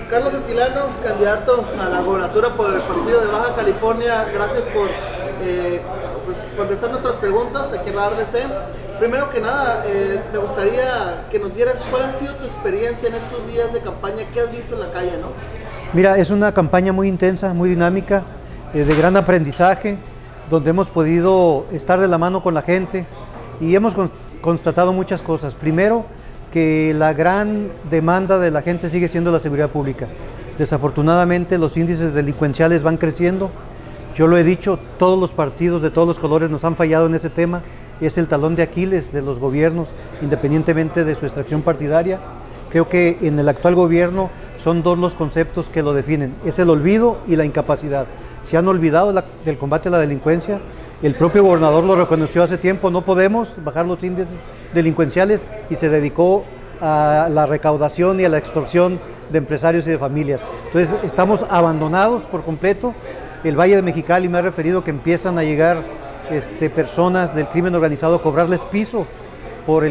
Carlos Atilano, candidato a la gobernatura por el partido de Baja California. Gracias por contestar nuestras preguntas aquí en la RDC. Primero que nada, me gustaría que nos dieras cuál ha sido tu experiencia en estos días de campaña, qué has visto en la calle, ¿no? Mira, es una campaña muy intensa, muy dinámica, de gran aprendizaje, donde hemos podido estar de la mano con la gente y hemos constatado muchas cosas. Primero, que la gran demanda de la gente sigue siendo la seguridad pública. Desafortunadamente los índices delincuenciales van creciendo. Yo lo he dicho, todos los partidos de todos los colores nos han fallado en ese tema. Es el talón de Aquiles de los gobiernos, independientemente de su extracción partidaria. Creo que en el actual gobierno son dos los conceptos que lo definen. Es el olvido y la incapacidad. Se han olvidado del combate a la delincuencia. El propio gobernador lo reconoció hace tiempo, no podemos bajar los índices delincuenciales, y se dedicó a la recaudación y a la extorsión de empresarios y de familias. Entonces estamos abandonados por completo. El Valle de Mexicali me ha referido que empiezan a llegar personas del crimen organizado a cobrarles piso por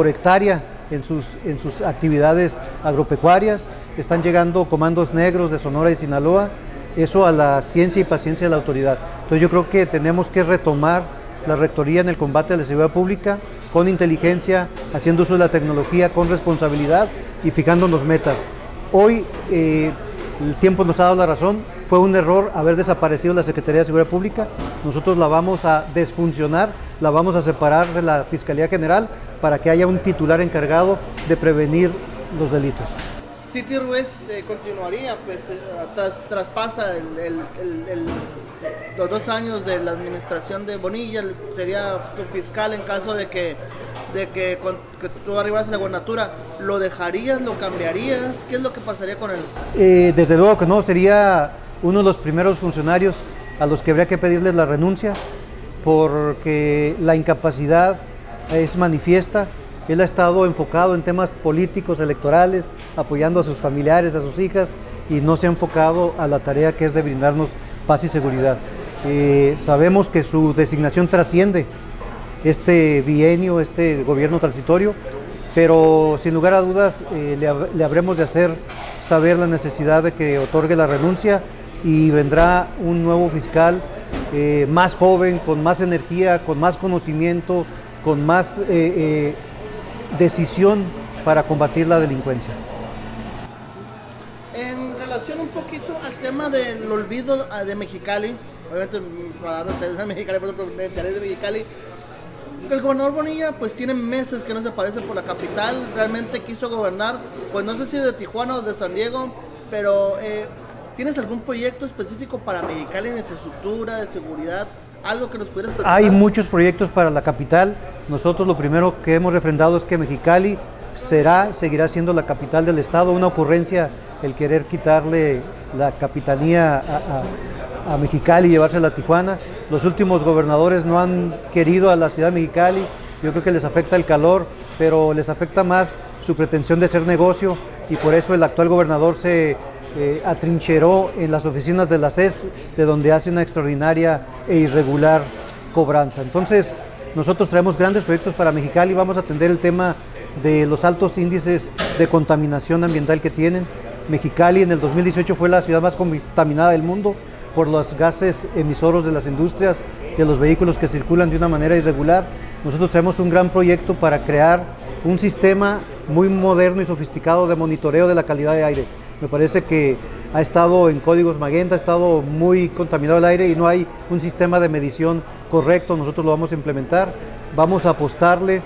hectárea en sus actividades agropecuarias. Están llegando comandos negros de Sonora y Sinaloa. Eso a la ciencia y paciencia de la autoridad. Entonces yo creo que tenemos que retomar la rectoría en el combate a la seguridad pública con inteligencia, haciendo uso de la tecnología con responsabilidad y fijándonos metas. Hoy el tiempo nos ha dado la razón. Fue un error haber desaparecido la Secretaría de Seguridad Pública. Nosotros la vamos a desfuncionar, la vamos a separar de la Fiscalía General para que haya un titular encargado de prevenir los delitos. Titi Ruiz continuaría, traspasa los 2 años de la administración de Bonilla, sería tu fiscal en caso de que tú arribaras a la gobernatura. ¿Lo dejarías, lo cambiarías? ¿Qué es lo que pasaría con él? Desde luego que no, sería uno de los primeros funcionarios a los que habría que pedirles la renuncia, porque la incapacidad es manifiesta. Él ha estado enfocado en temas políticos, electorales, apoyando a sus familiares, a sus hijas, y no se ha enfocado a la tarea que es de brindarnos paz y seguridad. Sabemos que su designación trasciende este bienio, este gobierno transitorio, pero sin lugar a dudas le habremos de hacer saber la necesidad de que otorgue la renuncia, y vendrá un nuevo fiscal más joven, con más energía, con más conocimiento, con más decisión para combatir la delincuencia. En relación un poquito al tema del olvido de Mexicali, obviamente para ustedes de Mexicali, por ejemplo, de Mexicali, el gobernador Bonilla pues tiene meses que no se aparece por la capital. Realmente quiso gobernar, pues no sé si de Tijuana o de San Diego, pero ¿tienes algún proyecto específico para Mexicali de infraestructura, de seguridad? ¿Algo que nos pudieras presentar? Hay muchos proyectos para la capital. Nosotros lo primero que hemos refrendado es que Mexicali seguirá siendo la capital del estado. Una ocurrencia el querer quitarle la capitanía a Mexicali y llevársela a Tijuana. Los últimos gobernadores no han querido a la ciudad de Mexicali. Yo creo que les afecta el calor, pero les afecta más su pretensión de ser negocio, y por eso el actual gobernador se atrincheró en las oficinas de la CES, de donde hace una extraordinaria e irregular cobranza. Entonces, nosotros traemos grandes proyectos para Mexicali. Vamos a atender el tema de los altos índices de contaminación ambiental que tienen. Mexicali en el 2018 fue la ciudad más contaminada del mundo por los gases emisoros de las industrias, de los vehículos que circulan de una manera irregular. Nosotros traemos un gran proyecto para crear un sistema muy moderno y sofisticado de monitoreo de la calidad de aire. Me parece que ha estado en códigos Magenta, ha estado muy contaminado el aire y no hay un sistema de medición correcto. Nosotros lo vamos a implementar. Vamos a apostarle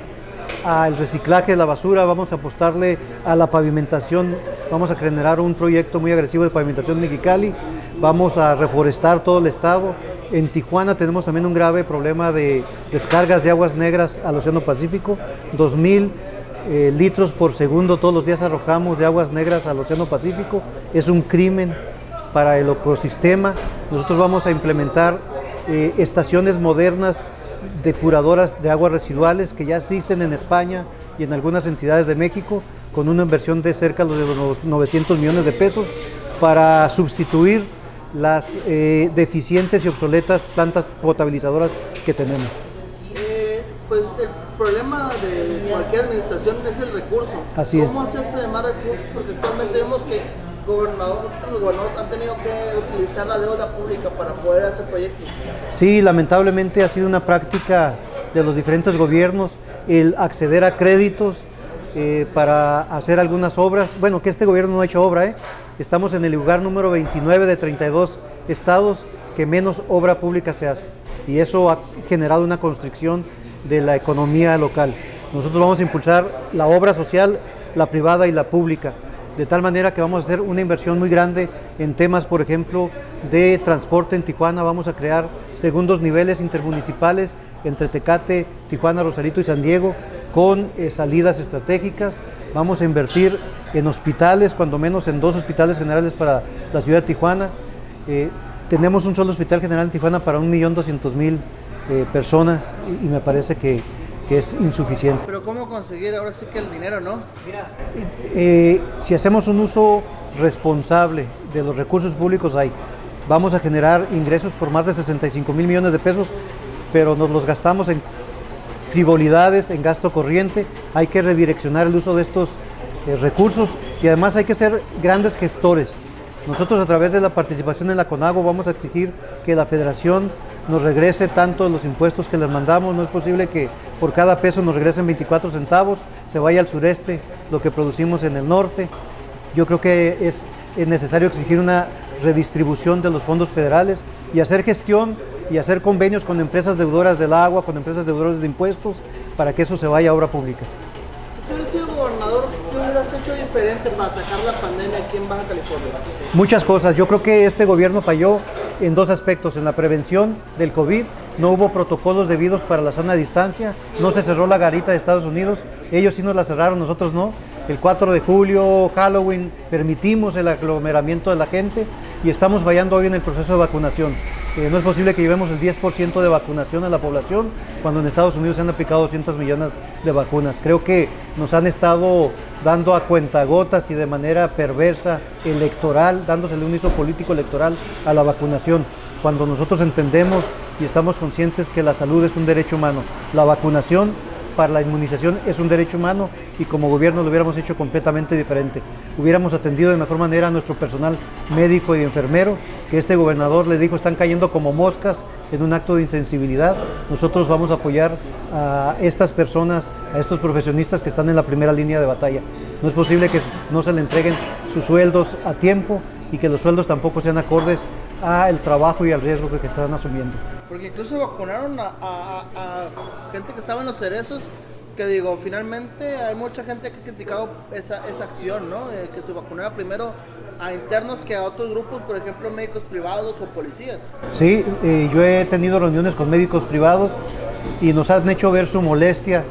al reciclaje de la basura, vamos a apostarle a la pavimentación, vamos a generar un proyecto muy agresivo de pavimentación en Mexicali, vamos a reforestar todo el estado. En Tijuana tenemos también un grave problema de descargas de aguas negras al Océano Pacífico. 2,000 litros por segundo todos los días arrojamos de aguas negras al Océano Pacífico. Es un crimen para el ecosistema. Nosotros vamos a implementar estaciones modernas depuradoras de aguas residuales que ya existen en España y en algunas entidades de México, con una inversión de cerca de los 900 millones de pesos para sustituir las deficientes y obsoletas plantas potabilizadoras que tenemos. Pues el problema problema de cualquier administración es el recurso. Así es. ¿Cómo hacerse de más recursos? Porque actualmente vemos que los gobernadores han tenido que utilizar la deuda pública para poder hacer proyectos. Sí, lamentablemente ha sido una práctica de los diferentes gobiernos el acceder a créditos para hacer algunas obras. Bueno, que este gobierno no ha hecho obra, Estamos en el lugar número 29 de 32 estados que menos obra pública se hace. Y eso ha generado una constricción de la economía local. Nosotros vamos a impulsar la obra social, la privada y la pública, de tal manera que vamos a hacer una inversión muy grande en temas, por ejemplo, de transporte en Tijuana. Vamos a crear segundos niveles intermunicipales entre Tecate, Tijuana, Rosarito y San Diego, con salidas estratégicas. Vamos a invertir en hospitales, cuando menos en 2 hospitales generales para la ciudad de Tijuana. Tenemos un solo hospital general en Tijuana para 1.200.000 personas y me parece que es insuficiente. Pero ¿cómo conseguir ahora sí que el dinero, no? Mira, si hacemos un uso responsable de los recursos públicos, vamos a generar ingresos por más de 65,000 millones de pesos, pero nos los gastamos en frivolidades, en gasto corriente. Hay que redireccionar el uso de estos recursos y además hay que ser grandes gestores. Nosotros, a través de la participación en la CONAGO, vamos a exigir que la federación nos regrese tanto los impuestos que les mandamos. No es posible que por cada peso nos regresen 24 centavos, se vaya al sureste lo que producimos en el norte. Yo creo que es necesario exigir una redistribución de los fondos federales y hacer gestión y hacer convenios con empresas deudoras del agua, con empresas deudoras de impuestos, para que eso se vaya a obra pública. Si tú hubieras sido gobernador, ¿qué hubieras hecho diferente para atacar la pandemia aquí en Baja California? Muchas cosas. Yo creo que este gobierno falló en 2 aspectos. En la prevención del COVID, no hubo protocolos debidos para la sana distancia, no se cerró la garita de Estados Unidos, ellos sí nos la cerraron, nosotros no. El 4 de julio, Halloween, permitimos el aglomeramiento de la gente y estamos fallando hoy en el proceso de vacunación. No es posible que llevemos el 10% de vacunación a la población cuando en Estados Unidos se han aplicado 200 millones de vacunas. Creo que nos han estado dando a cuentagotas y de manera perversa electoral, dándosele un uso político electoral a la vacunación, cuando nosotros entendemos y estamos conscientes que la salud es un derecho humano. La vacunación para la inmunización es un derecho humano y como gobierno lo hubiéramos hecho completamente diferente. Hubiéramos atendido de mejor manera a nuestro personal médico y enfermero, que este gobernador le dijo están cayendo como moscas en un acto de insensibilidad. Nosotros vamos a apoyar a estas personas, a estos profesionistas que están en la primera línea de batalla. No es posible que no se le entreguen sus sueldos a tiempo y que los sueldos tampoco sean acordes al trabajo y al riesgo que están asumiendo. Porque incluso vacunaron a gente que estaba en los cerezos, que digo, finalmente hay mucha gente que ha criticado esa acción, ¿no? Que se vacunara primero a internos que a otros grupos, por ejemplo, médicos privados o policías. Sí, yo he tenido reuniones con médicos privados y nos han hecho ver su molestia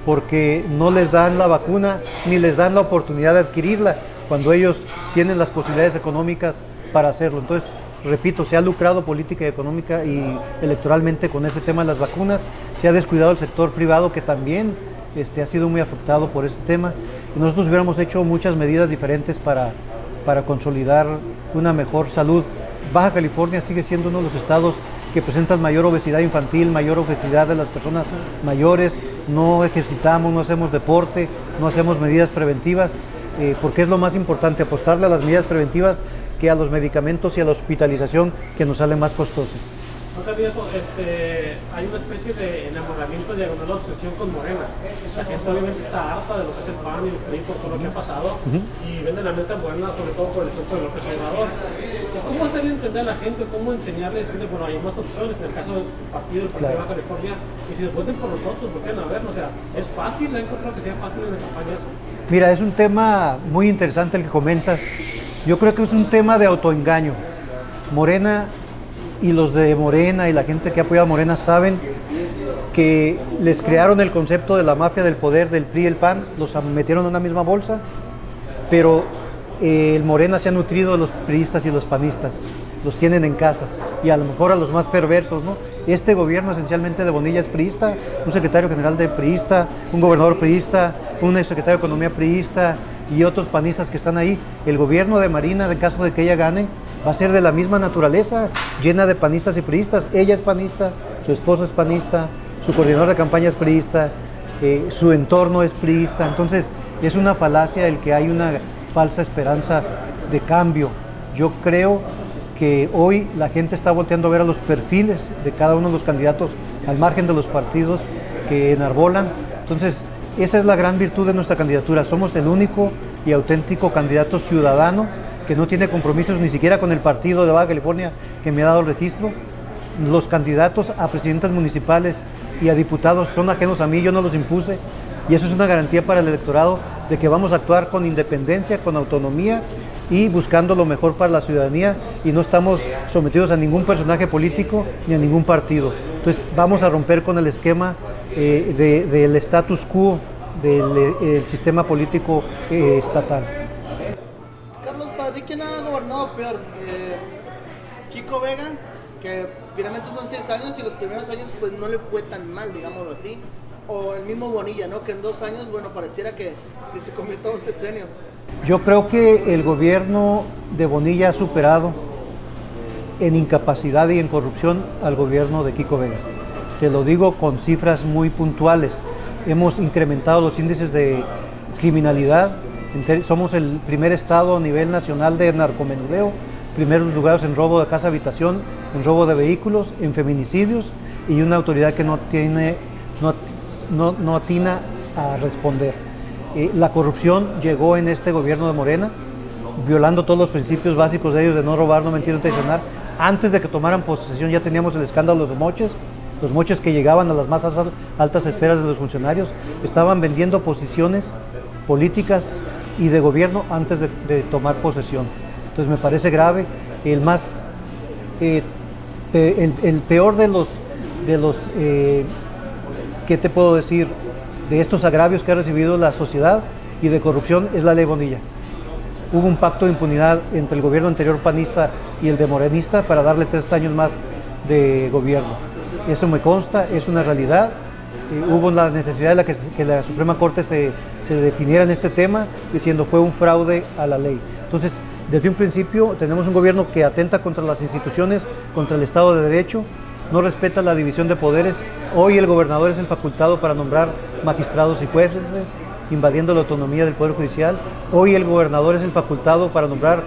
porque no les dan la vacuna ni les dan la oportunidad de adquirirla cuando ellos tienen las posibilidades económicas para hacerlo. Entonces, repito, se ha lucrado política, económica y electoralmente con este tema de las vacunas. Se ha descuidado el sector privado que también ha sido muy afectado por este tema. Y nosotros hubiéramos hecho muchas medidas diferentes para consolidar una mejor salud. Baja California sigue siendo uno de los estados que presentan mayor obesidad infantil, mayor obesidad de las personas mayores. No ejercitamos, no hacemos deporte, no hacemos medidas preventivas, porque es lo más importante, apostarle a las medidas preventivas que a los medicamentos y a la hospitalización, que nos sale más costoso. No, candidato, hay una especie de enamoramiento diagonal obsesión con Morena. La gente obviamente está harta de lo que es el PAN y el PRI por todo lo que ha pasado y venden la mente a Morena sobre todo por el efecto de López Obrador. Pues, ¿cómo hacerle entender a la gente, cómo enseñarle, decirle, bueno, hay más opciones en el caso del partido de Baja California y si voten por nosotros, volteen a vernos? O sea, ¿es fácil? ¿Ha encontrado que sea fácil en la campaña eso? Mira, es un tema muy interesante el que comentas. Yo creo que es un tema de autoengaño. Morena y los de Morena y la gente que apoya a Morena saben que les crearon el concepto de la mafia del poder del PRI y el PAN, los metieron en una misma bolsa, pero el Morena se ha nutrido de los priistas y los panistas, los tienen en casa y a lo mejor a los más perversos, ¿no? Este gobierno esencialmente de Bonilla es priista, un secretario general de priista, un gobernador priista, un secretario de economía priista y otros panistas que están ahí. El gobierno de Marina, en caso de que ella gane, va a ser de la misma naturaleza, llena de panistas y priistas. Ella es panista, su esposo es panista, su coordinador de campaña es priista, su entorno es priista. Entonces es una falacia el que hay una falsa esperanza de cambio. Yo creo que hoy la gente está volteando a ver a los perfiles de cada uno de los candidatos al margen de los partidos que enarbolan. Entonces esa es la gran virtud de nuestra candidatura. Somos el único y auténtico candidato ciudadano que no tiene compromisos ni siquiera con el partido de Baja California que me ha dado el registro. Los candidatos a presidentes municipales y a diputados son ajenos a mí, yo no los impuse, y eso es una garantía para el electorado de que vamos a actuar con independencia, con autonomía y buscando lo mejor para la ciudadanía, y no estamos sometidos a ningún personaje político ni a ningún partido. Entonces vamos a romper con el esquema del status quo del sistema político estatal. Carlos, para ti, ¿quién ha gobernado peor? Kiko Vega, que finalmente son 6 años y los primeros años pues no le fue tan mal, digámoslo así, o el mismo Bonilla, ¿no? Que en 2 años, bueno, pareciera que se convirtió en un sexenio. Yo creo que el gobierno de Bonilla ha superado en incapacidad y en corrupción al gobierno de Kiko Vega. Te lo digo con cifras muy puntuales. Hemos incrementado los índices de criminalidad. Somos el primer estado a nivel nacional de narcomenudeo, primeros lugares en robo de casa habitación, en robo de vehículos, en feminicidios, y una autoridad que no atina a responder. La corrupción llegó en este gobierno de Morena, violando todos los principios básicos de ellos de no robar, no mentir, no traicionar. Antes de que tomaran posesión ya teníamos el escándalo de los moches que llegaban a las más altas esferas de los funcionarios, estaban vendiendo posiciones políticas y de gobierno antes de tomar posesión. Entonces me parece grave. El peor de los ¿qué te puedo decir? De estos agravios que ha recibido la sociedad y de corrupción es la ley Bonilla. Hubo un pacto de impunidad entre el gobierno anterior panista y el de morenista para darle 3 años más de gobierno. Eso me consta, es una realidad. Hubo la necesidad de que la Suprema Corte se definiera en este tema, diciendo fue un fraude a la ley. Entonces, desde un principio tenemos un gobierno que atenta contra las instituciones, contra el Estado de Derecho, no respeta la división de poderes. Hoy el gobernador es el facultado para nombrar magistrados y jueces, invadiendo la autonomía del Poder Judicial. Hoy el gobernador es el facultado para nombrar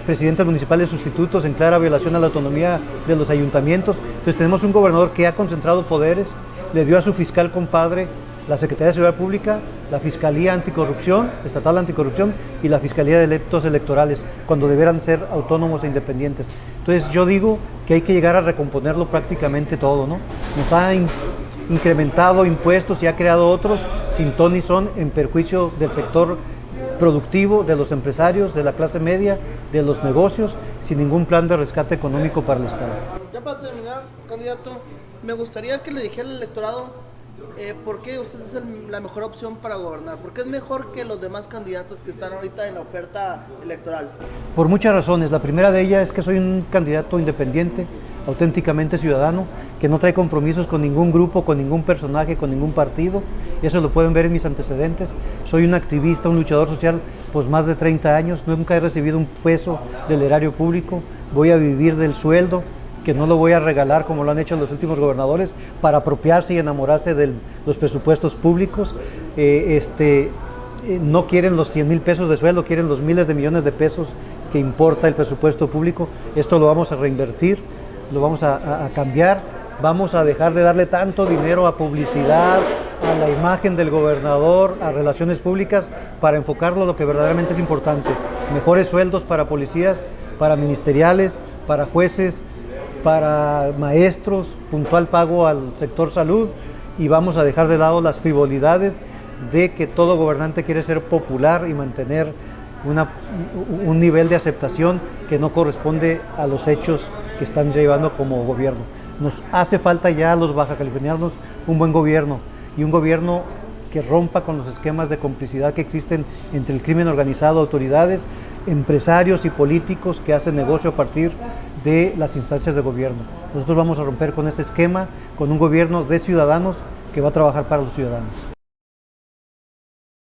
presidentes municipales sustitutos en clara violación a la autonomía de los ayuntamientos. Entonces tenemos un gobernador que ha concentrado poderes, le dio a su fiscal compadre la Secretaría de Seguridad Pública, la Fiscalía Anticorrupción, Estatal Anticorrupción, y la Fiscalía de Delitos Electorales, cuando deberán ser autónomos e independientes. Entonces yo digo que hay que llegar a recomponerlo prácticamente todo, ¿no? Nos ha incrementado impuestos y ha creado otros sin ton ni son, en perjuicio del sector productivo, de los empresarios, de la clase media, de los negocios, sin ningún plan de rescate económico para el Estado. Ya para terminar, candidato, me gustaría que le dijera al electorado por qué usted es la mejor opción para gobernar, por qué es mejor que los demás candidatos que están ahorita en la oferta electoral. Por muchas razones. La primera de ellas es que soy un candidato independiente, auténticamente ciudadano, que no trae compromisos con ningún grupo, con ningún personaje, con ningún partido. Eso lo pueden ver en mis antecedentes. Soy un activista, un luchador social, pues más de 30 años. Nunca he recibido un peso del erario público. Voy a vivir del sueldo, que no lo voy a regalar como lo han hecho los últimos gobernadores para apropiarse y enamorarse de los presupuestos públicos. No quieren los 100,000 pesos de sueldo, quieren los miles de millones de pesos que importa el presupuesto público. Esto lo vamos a reinvertir, lo vamos a cambiar, vamos a dejar de darle tanto dinero a publicidad, a la imagen del gobernador, a relaciones públicas, para enfocarlo a lo que verdaderamente es importante. Mejores sueldos para policías, para ministeriales, para jueces, para maestros, puntual pago al sector salud, y vamos a dejar de lado las frivolidades de que todo gobernante quiere ser popular y mantener un nivel de aceptación que no corresponde a los hechos que están llevando como gobierno. Nos hace falta ya a los bajacalifornianos un buen gobierno, y un gobierno que rompa con los esquemas de complicidad que existen entre el crimen organizado, autoridades, empresarios y políticos que hacen negocio a partir de las instancias de gobierno. Nosotros vamos a romper con este esquema, con un gobierno de ciudadanos que va a trabajar para los ciudadanos.